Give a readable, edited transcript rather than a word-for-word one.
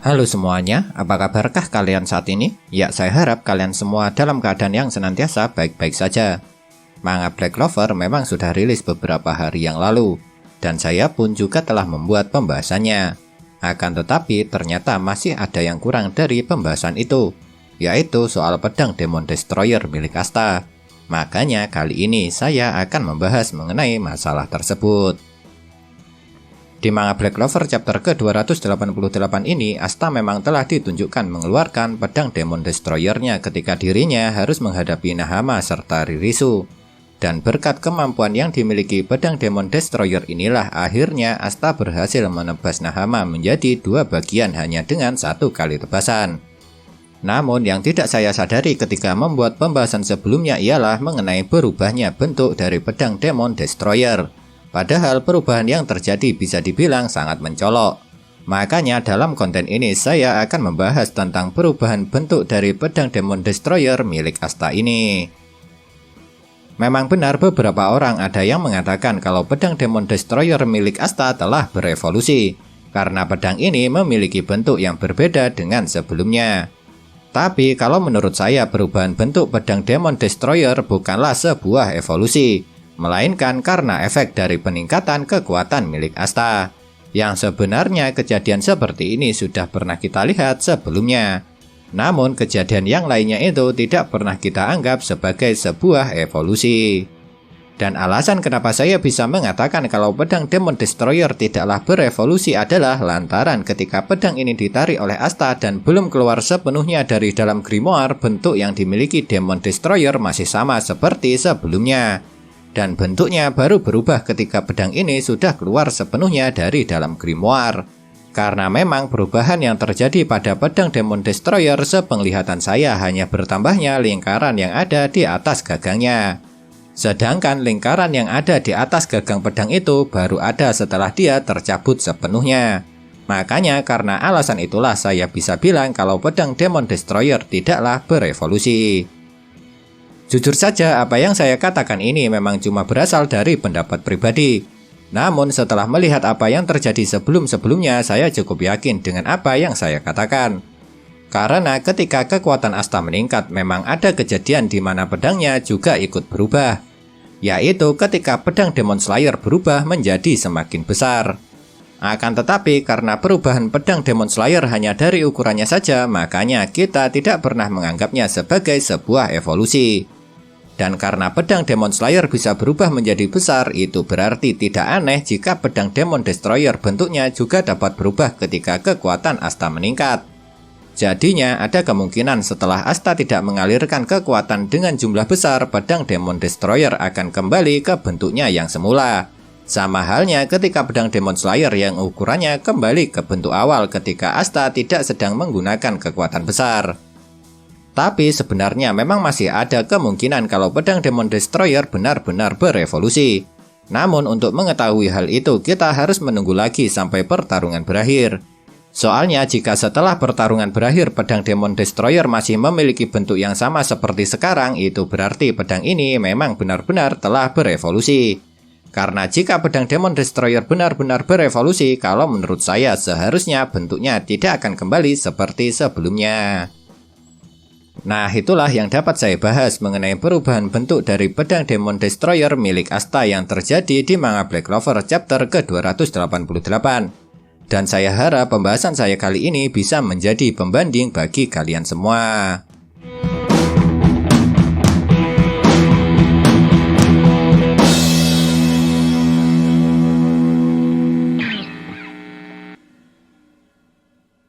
Halo semuanya, apa kabarkah kalian saat ini? Ya, saya harap kalian semua dalam keadaan yang senantiasa baik-baik saja. Manga Black Clover memang sudah rilis beberapa hari yang lalu, dan saya pun juga telah membuat pembahasannya. Akan tetapi, ternyata masih ada yang kurang dari pembahasan itu, yaitu soal pedang Demon Destroyer milik Asta. Makanya kali ini saya akan membahas mengenai masalah tersebut. Di manga Black Clover chapter ke-288 ini, Asta memang telah ditunjukkan mengeluarkan pedang Demon Destroyer-nya ketika dirinya harus menghadapi Nahama serta Ririsu. Dan berkat kemampuan yang dimiliki pedang Demon Destroyer inilah akhirnya Asta berhasil menebas Nahama menjadi dua bagian hanya dengan satu kali tebasan. Namun yang tidak saya sadari ketika membuat pembahasan sebelumnya ialah mengenai berubahnya bentuk dari pedang Demon Destroyer. Padahal perubahan yang terjadi bisa dibilang sangat mencolok. Makanya dalam konten ini saya akan membahas tentang perubahan bentuk dari pedang Demon Destroyer milik Asta ini. Memang benar beberapa orang ada yang mengatakan kalau pedang Demon Destroyer milik Asta telah berevolusi, karena pedang ini memiliki bentuk yang berbeda dengan sebelumnya. Tapi kalau menurut saya perubahan bentuk pedang Demon Destroyer bukanlah sebuah evolusi, melainkan karena efek dari peningkatan kekuatan milik Asta. Yang sebenarnya kejadian seperti ini sudah pernah kita lihat sebelumnya. Namun kejadian yang lainnya itu tidak pernah kita anggap sebagai sebuah evolusi. Dan alasan kenapa saya bisa mengatakan kalau pedang Demon Destroyer tidaklah berevolusi adalah lantaran ketika pedang ini ditarik oleh Asta dan belum keluar sepenuhnya dari dalam grimoire, bentuk yang dimiliki Demon Destroyer masih sama seperti sebelumnya. Dan bentuknya baru berubah ketika pedang ini sudah keluar sepenuhnya dari dalam grimoire. Karena memang perubahan yang terjadi pada pedang Demon Destroyer sepenglihatan saya hanya bertambahnya lingkaran yang ada di atas gagangnya. Sedangkan lingkaran yang ada di atas gagang pedang itu baru ada setelah dia tercabut sepenuhnya. Makanya karena alasan itulah saya bisa bilang kalau pedang Demon Destroyer tidaklah berevolusi. Jujur saja apa yang saya katakan ini memang cuma berasal dari pendapat pribadi. Namun setelah melihat apa yang terjadi sebelum-sebelumnya, saya cukup yakin dengan apa yang saya katakan. Karena ketika kekuatan Asta meningkat, memang ada kejadian di mana pedangnya juga ikut berubah. Yaitu ketika pedang Demon Slayer berubah menjadi semakin besar. Akan tetapi karena perubahan pedang Demon Slayer hanya dari ukurannya saja, makanya kita tidak pernah menganggapnya sebagai sebuah evolusi. Dan karena pedang Demon Slayer bisa berubah menjadi besar, itu berarti tidak aneh jika pedang Demon Destroyer bentuknya juga dapat berubah ketika kekuatan Asta meningkat. Jadinya ada kemungkinan setelah Asta tidak mengalirkan kekuatan dengan jumlah besar, pedang Demon Destroyer akan kembali ke bentuknya yang semula. Sama halnya ketika pedang Demon Slayer yang ukurannya kembali ke bentuk awal ketika Asta tidak sedang menggunakan kekuatan besar. Tapi sebenarnya memang masih ada kemungkinan kalau pedang Demon Destroyer benar-benar berevolusi. Namun untuk mengetahui hal itu kita harus menunggu lagi sampai pertarungan berakhir. Soalnya jika setelah pertarungan berakhir pedang Demon Destroyer masih memiliki bentuk yang sama seperti sekarang, itu berarti pedang ini memang benar-benar telah berevolusi. Karena jika pedang Demon Destroyer benar-benar berevolusi, kalau menurut saya seharusnya bentuknya tidak akan kembali seperti sebelumnya. Nah, itulah yang dapat saya bahas mengenai perubahan bentuk dari pedang Demon Destroyer milik Asta yang terjadi di manga Black Clover chapter ke-288. Dan saya harap pembahasan saya kali ini bisa menjadi pembanding bagi kalian semua.